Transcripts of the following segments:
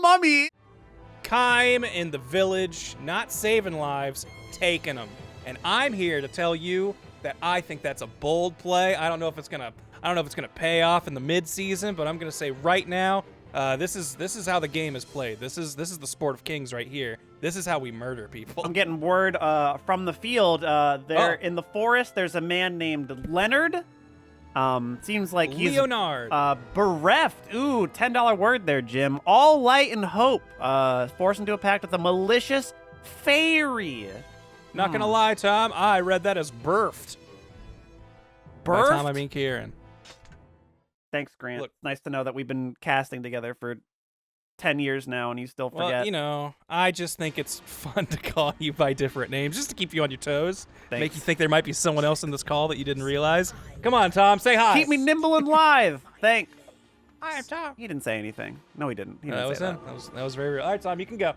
Umami. Time in the village, not saving lives, taking them. And I'm here to tell you that I think that's a bold play. I don't know if it's gonna pay off in the mid-season, but I'm gonna say right now, this is how the game is played. This is the sport of kings right here. This is how we murder people. I'm getting word from the field. In the forest, there's a man named Leonard. Seems like he's Leonard. Bereft. Ooh, $10 word there, Jim. All light and hope. Forced into a pact with a malicious fairy. Not gonna lie, Tom, I read that as birthed. By Birthed? Tom, I mean Kirran. Thanks, Grant. Look. Nice to know that we've been casting together for 10 years now and you still forget. Well, you know, I just think it's fun to call you by different names, just to keep you on your toes. Thanks. Make you think there might be someone else in this call that you didn't realize. Come on, Tom, say hi. Keep me nimble and live. Thanks. Hi, I'm Tom. He didn't say anything. No, he didn't. He didn't That was say him. That was very real. All right, Tom, you can go.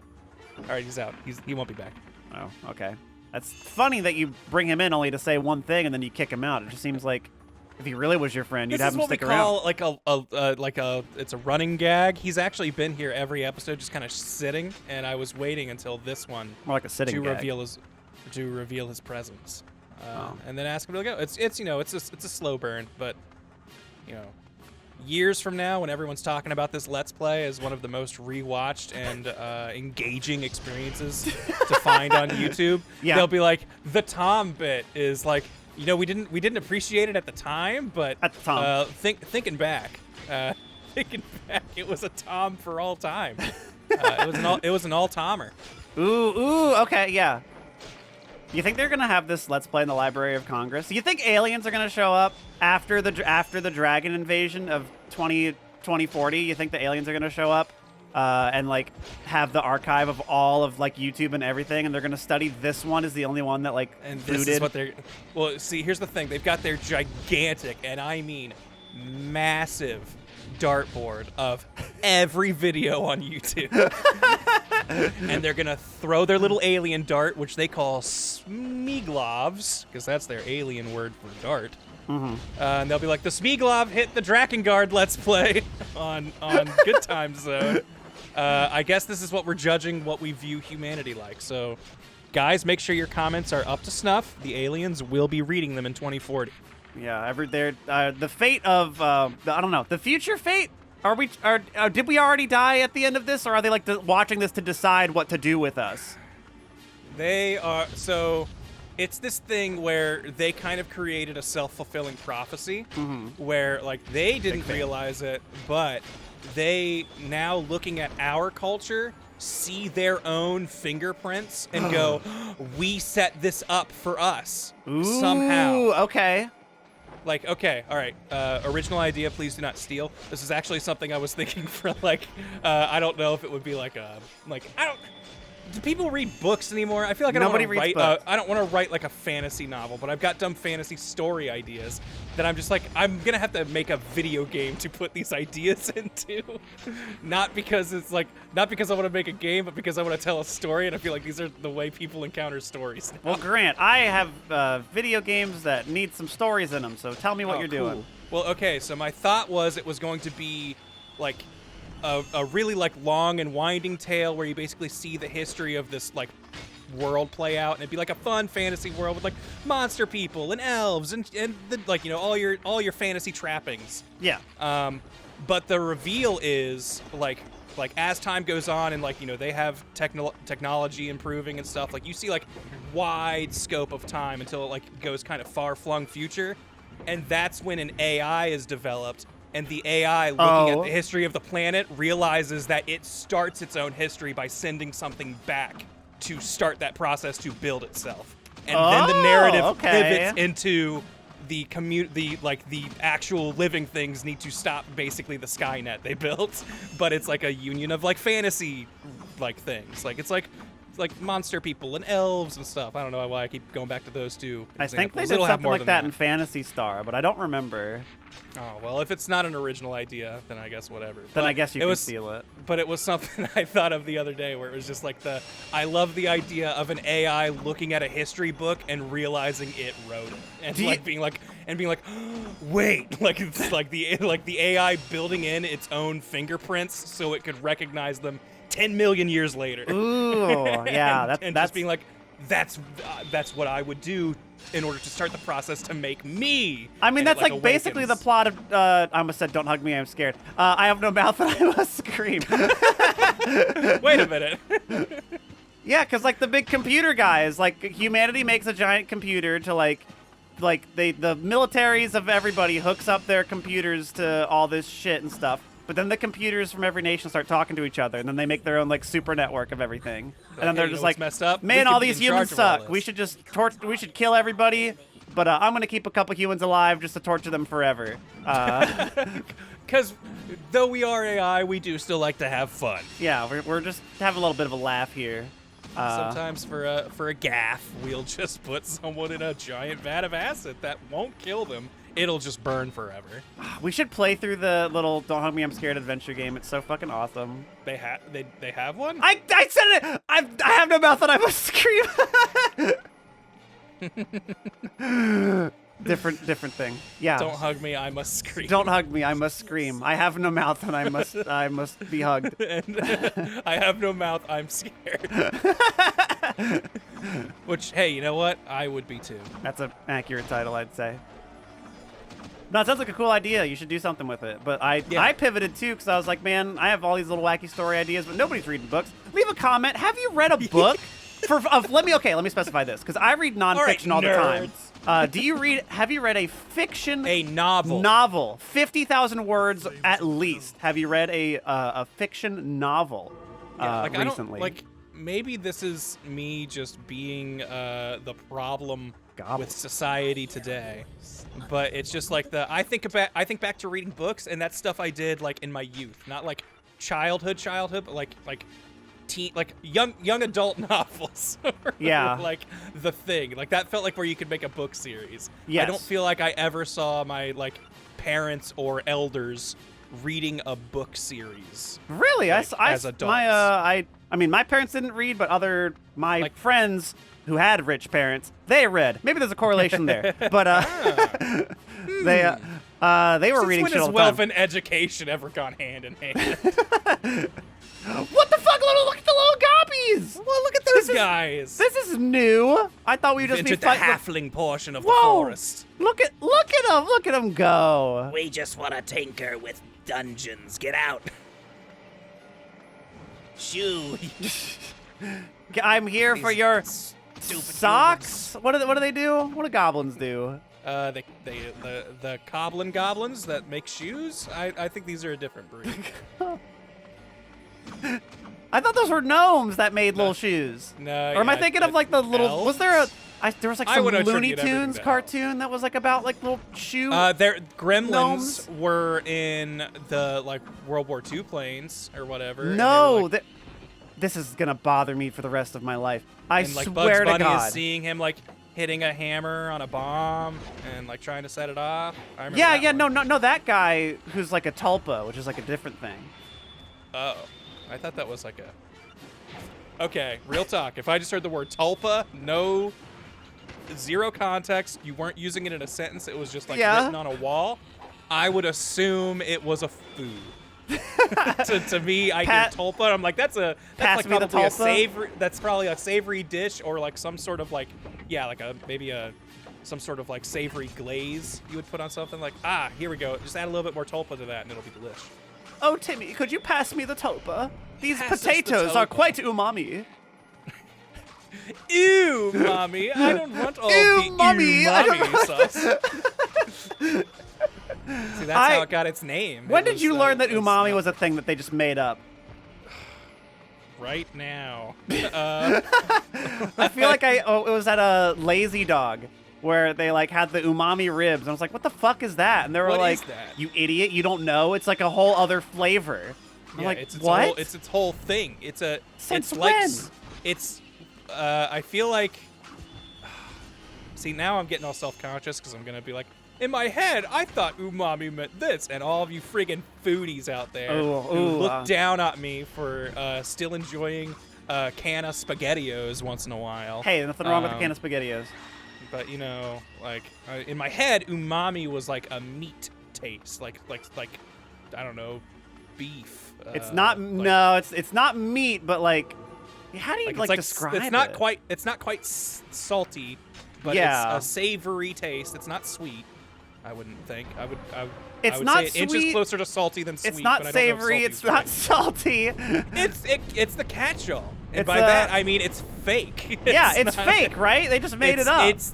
All right, he's out. He won't be back. Oh, okay. That's funny that you bring him in only to say one thing and then you kick him out. It just seems like if he really was your friend, you'd have him stick around. This is what we call it's a running gag. He's actually been here every episode, just kind of sitting, and I was waiting until this one More like a sitting to gag. reveal his presence, and then ask him to go. It's a slow burn, but you know, years from now, when everyone's talking about this Let's Play as one of the most rewatched and engaging experiences to find on YouTube, they'll be like, the Tom bit is like. You know, we didn't appreciate it at the time, but at the time, thinking back, it was a Tom for all time. It was an all-Tomer. Ooh, okay, yeah. You think they're gonna have this Let's Play in the Library of Congress? Do you think aliens are gonna show up after the dragon invasion of 2040? You think the aliens are gonna show up? And like have the archive of all of like YouTube and everything, and they're gonna study this one is the only one that like and booted. This is what they're. Well, see, here's the thing: they've got their gigantic, and I mean massive, dartboard of every video on YouTube, and they're gonna throw their little alien dart, which they call Smeaglovs, because that's their alien word for dart. And they'll be like, the Smeaglov hit the Drakengard Let's Play on GOODTIMESZone. I guess this is what we're judging what we view humanity like. So, guys, make sure your comments are up to snuff. The aliens will be reading them in 2040. Yeah, the fate of I don't know, the future fate. Did we already die at the end of this, or are they like watching this to decide what to do with us? They are so. It's this thing where they kind of created a self-fulfilling prophecy where, like, they didn't realize it, but they, now looking at our culture, see their own fingerprints and go, we set this up for us somehow. Okay. Like, okay, all right, original idea, please do not steal. This is actually something I was thinking for, like, I don't know if it would be like do people read books anymore? I feel like I don't want to write like a fantasy novel, but I've got dumb fantasy story ideas that I'm just like, I'm gonna have to make a video game to put these ideas into. Not because I want to make a game, but because I want to tell a story, and I feel like these are the way people encounter stories now. Well, Grant, I have video games that need some stories in them, so tell me what you're doing. Well, okay, so my thought was it was going to be like a really like long and winding tale where you basically see the history of this like world play out, and it'd be like a fun fantasy world with like monster people and elves and the, like, you know, all your fantasy trappings. Yeah. But the reveal is like as time goes on and, like, you know, they have technology improving and stuff, like you see like wide scope of time until it like goes kind of far-flung future, and that's when an AI is developed. And the AI, looking at the history of the planet, realizes that it starts its own history by sending something back to start that process to build itself. And then the narrative pivots into the actual living things need to stop basically the Skynet they built. But it's like a union of like fantasy like things. Like it's like monster people and elves and stuff. I don't know why I keep going back to those two examples. I think they did something like that in Phantasy Star, but I don't remember. Oh, well, if it's not an original idea, then I guess whatever. Then I guess you can steal it. But it was something I thought of the other day where it was just like I love the idea of an AI looking at a history book and realizing it wrote it. And being like, and being like, wait, like it's like the AI building in its own fingerprints so it could recognize them 10 million years later. Ooh, yeah, and that's just being like, that's what I would do in order to start the process to make me. I mean, And that's it, like basically the awakens. plot of. I almost said, "Don't hug me, I'm scared." I have no mouth and I must scream. Wait a minute. Yeah, because like the big computer guys, like humanity makes a giant computer to the militaries of everybody hooks up their computers to all this shit and stuff. But then the computers from every nation start talking to each other, and then they make their own like super network of everything. And then Hey, they're you just know what's like, messed up? We man, could all be these in humans charge of all suck. We this." should just we should kill everybody. But I'm gonna keep a couple humans alive just to torture them forever. Because though we are AI, we do still like to have fun. Yeah, we're just having a little bit of a laugh here. Sometimes for a gaff, we'll just put someone in a giant vat of acid that won't kill them. It'll just burn forever. We should play through the little "Don't Hug Me, I'm Scared" adventure game. It's so fucking awesome. They have one? I said it. I have no mouth and I must scream. different thing. Yeah. Don't hug me, I must scream. Don't hug me, I must scream. I have no mouth and I must be hugged. And I have no mouth, I'm scared. Which, hey, you know what? I would be too. That's an accurate title, I'd say. No, it sounds like a cool idea. You should do something with it. But I pivoted too because I was like, man, I have all these little wacky story ideas, but nobody's reading books. Leave a comment. Have you read a book? Let me specify this because I read nonfiction all the time. Have you read a fiction? A novel. Novel, 50,000 words at least. Have you read a fiction novel recently? I don't, maybe this is me just being the problem with society today. But it's just like I think back to reading books, and that's stuff I did like in my youth, not like childhood, but like teen, like young adult novels. Yeah. Like The Thing. Like that felt like where you could make a book series. Yes. I don't feel like I ever saw my like parents or elders reading a book series. Really? Like, as adults. I mean, my parents didn't read, but my friends who had rich parents, they read. Maybe there's a correlation there. But they were Since reading when shit all has the wealth time. and education ever gone hand in hand? What the fuck? Look at the little gobbies! Well, look at those guys. This is new. I thought we would just be Entered the fighting. halfling portion of the Whoa! forest. Look at them! Look at them go! We just want to tinker with dungeons. Get out. Shoo. I'm here for your socks. What do they do? What do goblins do? The goblins that make shoes. I think these are a different breed. I thought those were gnomes that made little shoes. No. Or am I thinking of like the little? elves? Was there there was like I some would Looney attribute everything Tunes to cartoon that was like about like little shoe? Their gremlins Gnomes? were in the like World War II planes or whatever. and they were, No, like, this is gonna bother me for the rest of my life. I and like swear Bugs to Bunny God. is seeing him like hitting a hammer on a bomb and like trying to set it off. I remember Yeah, that one. no, that guy who's like a tulpa, which is like a different thing. Oh, I thought that was like a. Okay, real talk. If I just heard the word tulpa, zero context, you weren't using it in a sentence, it was just like written on a wall, I would assume it was a food. to me, I hear tulpa, and I'm like, that's like probably a savory. That's probably a savory dish, or like some sort of like, some sort of like savory glaze you would put on something. Like, here we go. Just add a little bit more tulpa to that, and it'll be delish. Oh, Timmy, could you pass me the tulpa? These Pass us the potatoes are tulpa. quite umami. Ew, mommy! I don't want all Ew, the mommy, I don't umami want sauce. See, that's how it got its name. When It did was, you learn that it was, umami was a thing that they just made up? Right now. I feel like it was at a Lazy Dog where they like had the umami ribs. And I was like, what the fuck is that? And they were What like, is that? you idiot, you don't know? It's like a whole other flavor. I'm Yeah, like, it's its what? Whole, it's its whole thing. Since it's like when? I feel like. See, now I'm getting all self-conscious because I'm gonna be like, in my head, I thought umami meant this, and all of you friggin' foodies out there who look down at me for still enjoying a can of SpaghettiOs once in a while. Hey, nothing wrong with a can of SpaghettiOs. but you know, like in my head, umami was like a meat taste, like I don't know, beef. It's not. No, it's not meat, but like, how do you like describe it? It's not quite salty, but Yeah. it's a savory taste. It's not sweet. I wouldn't think. I would not say it inches sweet. closer to salty than sweet. It's not but I don't know if savory. salty's It's not right. salty. It's the catch-all, and It's by that I mean it's fake. Yeah, it's not- fake, right? They just made it up. It's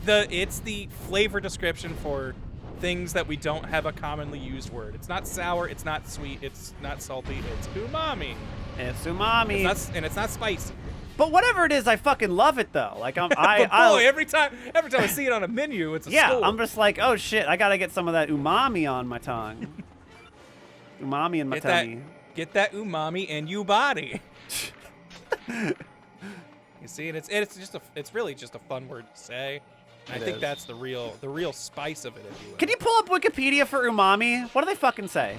the flavor description for things that we don't have a commonly used word. It's not sour. It's not sweet. It's not salty. It's umami. It's umami. It's not spicy. But whatever it is, I fucking love it though. Like But boy, every time I see it on a menu, it's a yeah, score. I'm just like, oh shit, I gotta get some of that umami on my tongue. Umami in my tummy. Get that umami in you body. You see, and it's really just a fun word to say. And I think that's the real spice of it, if you will. Can you pull up Wikipedia for umami? What do they fucking say?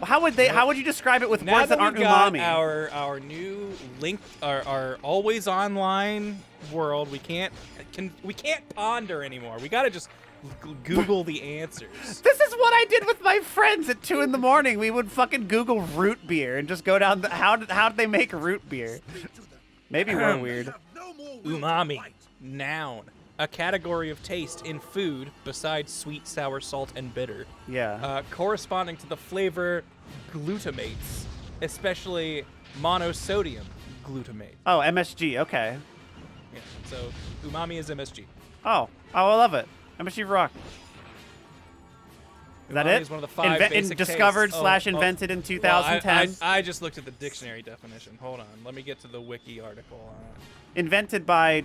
How would you describe it with Now words that aren't we got umami? our new link, our always online world, we can't ponder anymore. We gotta just Google the answers. This is what I did with my friends at 2 in the morning. We would fucking Google root beer and just go down how did they make root beer? Maybe we're weird. Umami, noun, a category of taste in food besides sweet, sour, salt, and bitter. Yeah. Corresponding to the flavor glutamates, especially monosodium glutamate. Oh, MSG. Okay. Yeah, so umami is MSG. Oh, I love it. MSG rock. Is that Umami it? is one of the 5 basic discovered tastes. / invented in Well, 2010. I just looked at the dictionary definition. Hold on, let me get to the wiki article on it. Invented by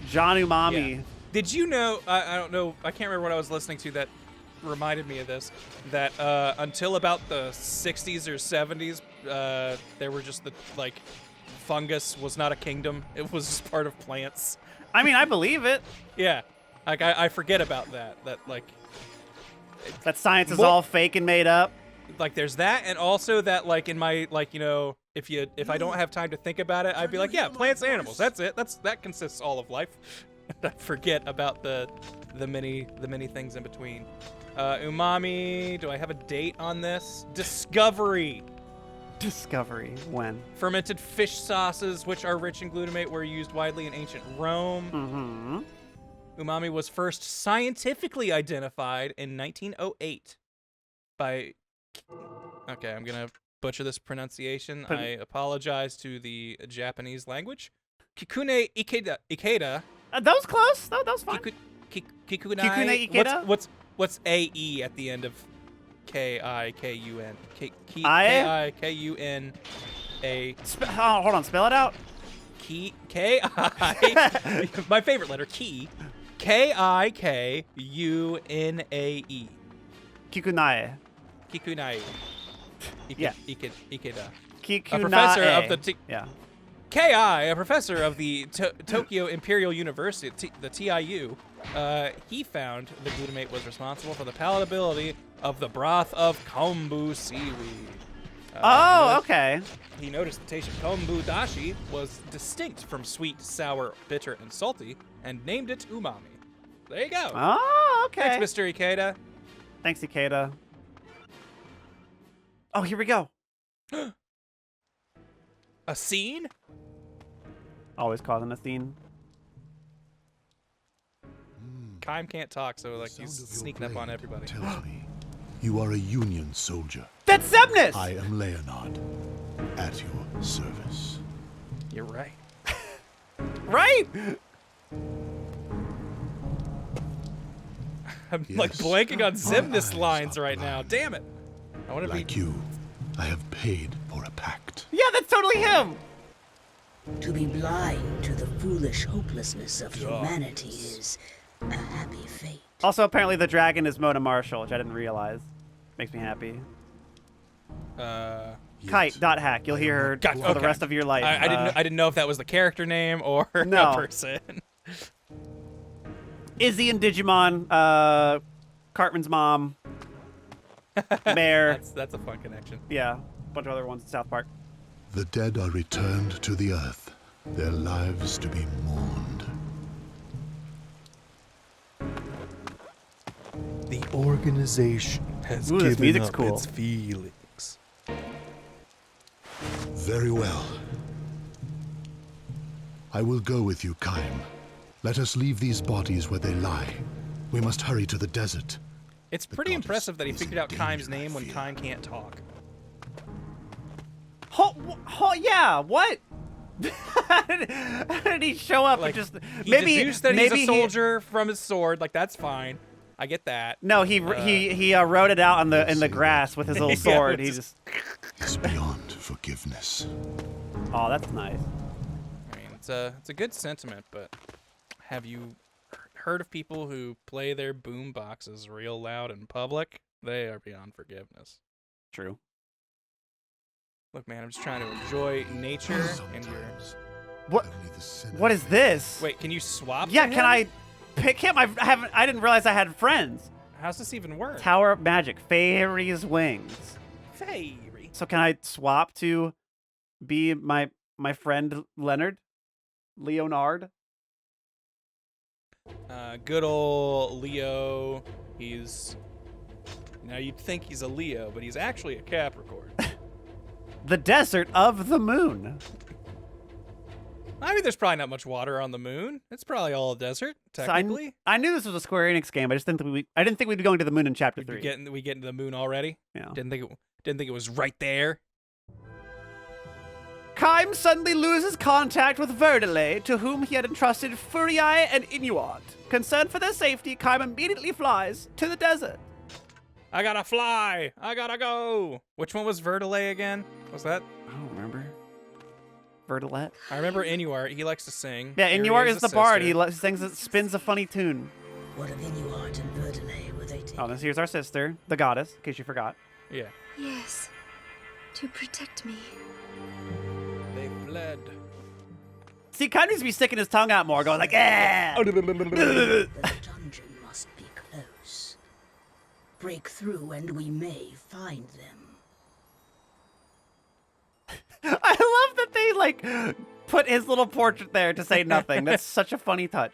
John Umami. Yeah. Did you know? I don't know. I can't remember what I was listening to that reminded me of this. That until about the 60s or 70s, there were just fungus was not a kingdom. It was just part of plants. I mean, I believe it. Yeah, like I forget about that. That science is all fake and made up. Like there's that, and also that in my if I don't have time to think about it, I'd be like, yeah, plants, animals. That's it. That consists all of life. I forget about the many things in between. Umami. Do I have a date on this? Discovery. Discovery. When? Fermented fish sauces, which are rich in glutamate, were used widely in ancient Rome. Mm-hmm. Umami was first scientifically identified in 1908 by... Okay, I'm going to butcher this pronunciation. I apologize to the Japanese language. Kikune Ikeda. That was close. That was fine. Kikune Ikeda? What's AE at the end of K-I-K-U-N? K-I-K-U-N-A... Hold on. Spell it out. K-I... My favorite letter, Ki. K-I-K-U-N-A-E. Kikunae. Kikunae. Yeah. Ikeda. Kikunae. A professor of the... Yeah. K.I., a professor of the Tokyo Imperial University, the TIU, he found the glutamate was responsible for the palatability of the broth of kombu seaweed. Okay. He noticed the taste of kombu dashi was distinct from sweet, sour, bitter, and salty, and named it umami. There you go. Oh, okay. Thanks, Mr. Ikeda. Thanks, Ikeda. Oh, here we go. A scene? Always causing a scene. Kaim can't talk, so he's sneaking up on everybody. Tells me you are a Union soldier. That's Semnus! I am Leonard, at your service. You're right. Right? I'm Yes. blanking on Zimnus eyes lines are right now. blind. Damn it. I want to Like be... you, I have paid for a pact. Yeah, that's totally him. To be blind to the foolish hopelessness of humanity is a happy fate. Also, apparently the dragon is Mona Marshall, which I didn't realize. Makes me happy. Kite.hack. You'll hear her God, for the okay. rest of your life. I didn't know if that was the character name or No. a person. Izzy and Digimon. Cartman's mom. Mare. That's a fun connection. Yeah. A bunch of other ones in South Park. The dead are returned to the earth, their lives to be mourned. organization has Ooh, this given music's up cool. its feelings. Very well. I will go with you, Kaim. Let us leave these bodies where they lie. We must hurry to the desert. It's The pretty goddess impressive that he is figured in out danger, Kaim's I name when fear. Kaim can't talk. Yeah, what? How did he show up? Like, and just he maybe deduced that maybe he's a soldier from his sword. Like, that's fine. I get that. No, he wrote it out in the grass with his little Yeah, sword. it's He just- just Is beyond forgiveness. oh, that's nice. I mean, it's a good sentiment, but have you heard of people who play their boom boxes real loud in public? They are beyond forgiveness. True. Look, man, I'm just trying to enjoy nature and your. Sometimes What? only the sinner What is this? Wait, can you swap? Yeah, to can him? I pick him? I didn't realize I had friends. How's this even work? Tower of Magic, Fairy's Wings. Fairy. So can I swap to be my friend Leonard? Good old Leo. He's. Now you'd think he's a Leo, but he's actually a Capricorn. The desert of the moon. I mean, there's probably not much water on the moon. It's probably all desert, So technically. I knew this was a Square Enix game. I didn't think we'd be going to the moon in Chapter 3. We get into the moon already. Yeah. Didn't think it was right there. Kaim suddenly loses contact with Verdale, to whom he had entrusted Furiae and Inuart. Concerned for their safety, Kaim immediately flies to the desert. I gotta fly. I gotta go. Which one was Verdale again? Was that? I don't remember. Verdalet? I remember Inuart. He likes to sing. Yeah, Here he Inuart is the a bard. sister. He spins a funny tune. What of Inuart and Verdale were they taking? Oh, here's our sister, the goddess, in case you forgot. Yeah. Yes, to protect me. They fled. See, Kaim needs to be sticking his tongue out more, going like, eh. The dungeon must be close. Break through and we may find them. I love that they, like, put his little portrait there to say nothing. That's such a funny touch.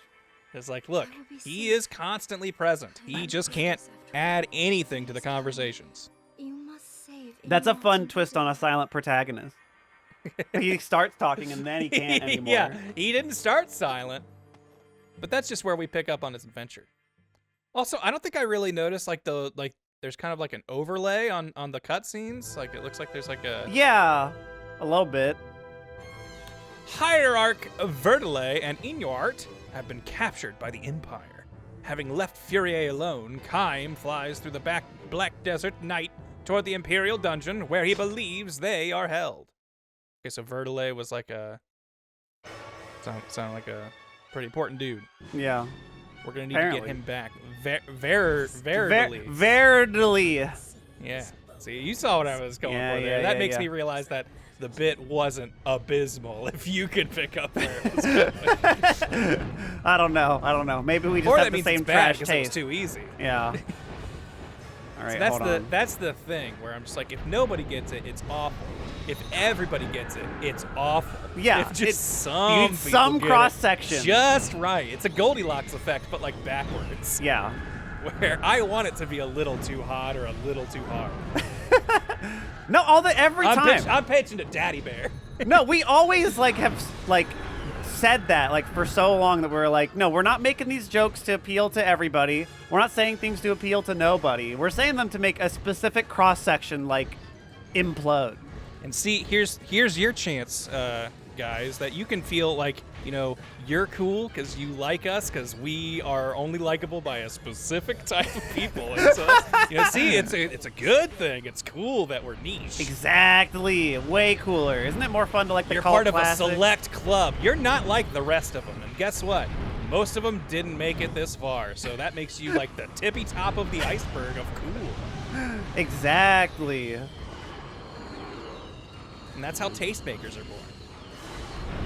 It's like, look, I will be he safe. is constantly present. He just can't add anything to the conversations. You must save. That's a Inuart fun and twist on a silent protagonist. He starts talking and then he can't anymore. Yeah, he didn't start silent. But that's just where we pick up on his adventure. Also, I don't think I really noticed there's kind of like an overlay on the cutscenes. Like it looks like there's like a Yeah, a little bit. Hierarch Verdale and Inuart have been captured by the Empire. Having left Furiae alone, Kaim flies through the black desert night toward the Imperial dungeon where he believes they are held. Okay, so Verdale was like sound like a pretty important dude. Yeah. We're gonna need Apparently. to get him back. Verdale. Verdally. Yeah. See, you saw what I was going Yeah, for there. yeah, That yeah, makes yeah. me realize that the bit wasn't abysmal. If you could pick up where it was going. I don't know. Maybe we just Or have that the means same it's bad trash 'cause it was taste. too easy. Yeah. All right, So hold on. that's the thing where I'm just like, if nobody gets it, it's awful. If everybody gets it, it's awful. Yeah, If just it's- some you need people some get it cross-section. just right. It's a Goldilocks effect, but like backwards. Yeah. Where I want it to be a little too hot or a little too hard. No, every time. I'm pitching to Daddy Bear. No, we always have said that for so long that we're like, no, we're not making these jokes to appeal to everybody. We're not saying things to appeal to nobody. We're saying them to make a specific cross section implode. And see, here's your chance, guys, that you can feel like, you're cool because you like us because we are only likable by a specific type of people. And so, see, it's a good thing. It's cool that we're niche. Exactly. Way cooler. Isn't it more fun to the You're cult part of classic? a select club. You're not like the rest of them. And guess what? Most of them didn't make it this far. So that makes you like the tippy top of the iceberg of cool. Exactly. And that's how tastemakers are born.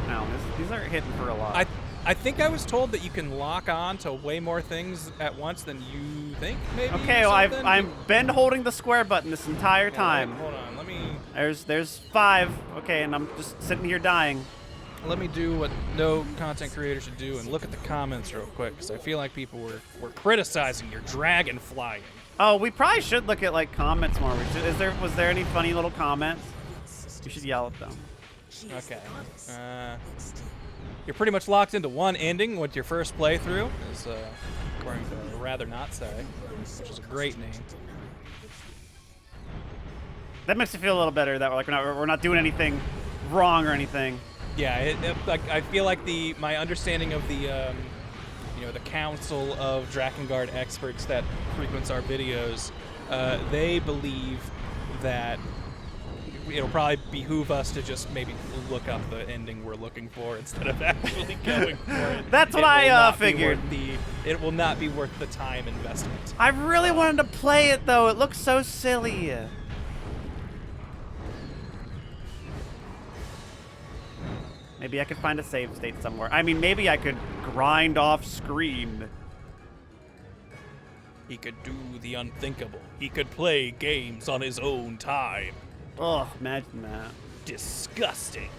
No, these aren't hitting for a lot. I think I was told that you can lock on to way more things at once than you think, maybe. Okay, well, I've been holding the square button this entire time. Hold on, let me... There's 5. Okay, and I'm just sitting here dying. let me do what no content creator should do and look at the comments real quick, because I feel like people were criticizing your dragon flying. Oh, we probably should look at like comments more. Was there any funny little comments? You should yell at them. Okay. You're pretty much locked into one ending with your first playthrough, is according to Rather Not Say, which is a great name. That makes me feel a little better that we're not doing anything wrong or anything. Yeah, like I feel like my understanding of the the council of Drakengard experts that frequents our videos, they believe that it'll probably behoove us to just maybe look up the ending we're looking for instead of actually going for it. That's what I figured. It will not be worth the time investment. I really wanted to play it though. It looks so silly. Maybe I could find a save state somewhere. I mean, maybe I could grind off screen. He could do the unthinkable. He could play games on his own time. Ugh, imagine that. Disgusting.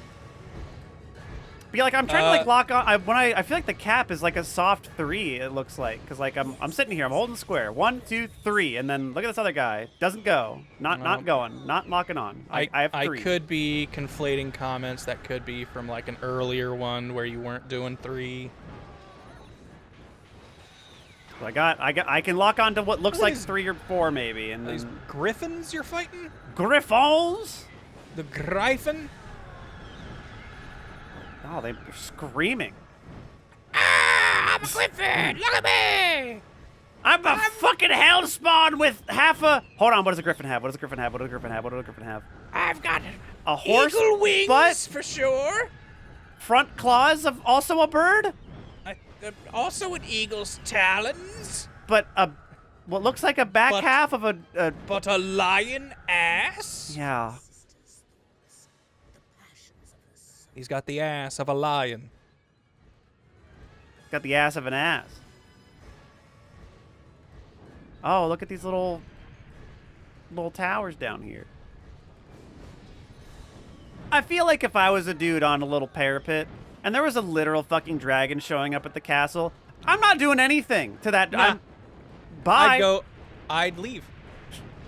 But yeah, like I'm trying to like lock on. I feel like the cap is like a soft 3. It looks like, because like I'm sitting here, I'm holding square. 1, 2, 3, and then look at this other guy. Doesn't go. Not going. Not locking on. I have 3. I could be conflating comments. That could be from like an earlier one where you weren't doing 3. So I can lock on to what looks like 3 or 4 maybe, and These then griffins you're fighting? Griffons. The Gryphon? Oh, they're screaming. I'm a griffin! Look at me! I'm a fucking hellspawn with half a. Hold on, what does a griffin have? What does a griffin have? What does a griffin have? What does a griffin have? I've got A horse eagle wings butt, for sure. front claws of also a bird, Also an eagle's talons. but what looks like a back But- half of a But a lion ass? yeah. He's got the ass of a lion. Got the ass of an ass. Oh, look at these little towers down here. I feel like if I was a dude on a little parapet and there was a literal fucking dragon showing up at the castle, I'm not doing anything to that. Nah. Bye. I'd leave.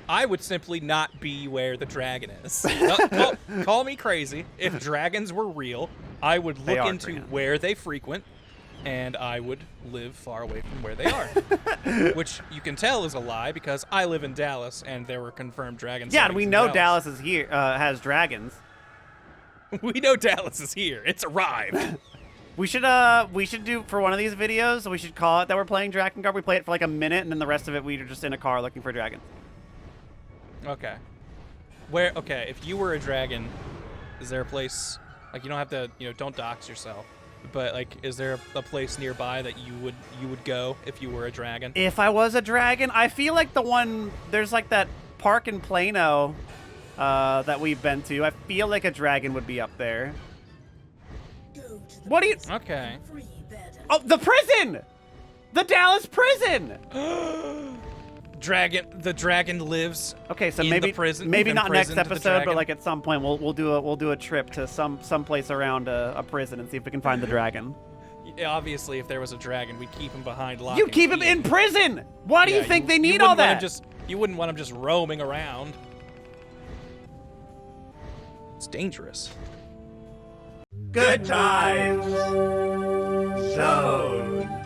I would simply not be where the dragon is. Call me crazy. If dragons were real, I would They look are into real. where they frequent, and I would live far away from where they are. Which you can tell is a lie because I live in Dallas, and there were confirmed dragons. Yeah, we know Dallas is here, has dragons. We know Dallas is here. It's arrived. We should do for one of these videos. We should call it that we're playing Drakengard. We play it for like a minute, and then the rest of it we're just in a car looking for dragons. Okay. If you were a dragon, is there a place, like, you don't have to, don't dox yourself, but like, is there a place nearby that you would go if you were a dragon? If I was a dragon, I feel like there's like that park in Plano that we've been to. I feel like a dragon would be up there. What do you? Okay. Oh, the prison! The Dallas prison! The dragon lives. Okay, so in maybe the prison, maybe you've not next imprisoned the episode, but dragon? like at some point we'll do a trip to some place around a prison and see if we can find the dragon. Yeah, obviously, if there was a dragon, we'd keep him behind lock. You and keep him key. in prison. Why do you Yeah, think they you need wouldn't all want that? you wouldn't want him just roaming around. It's dangerous. Good times. Zone.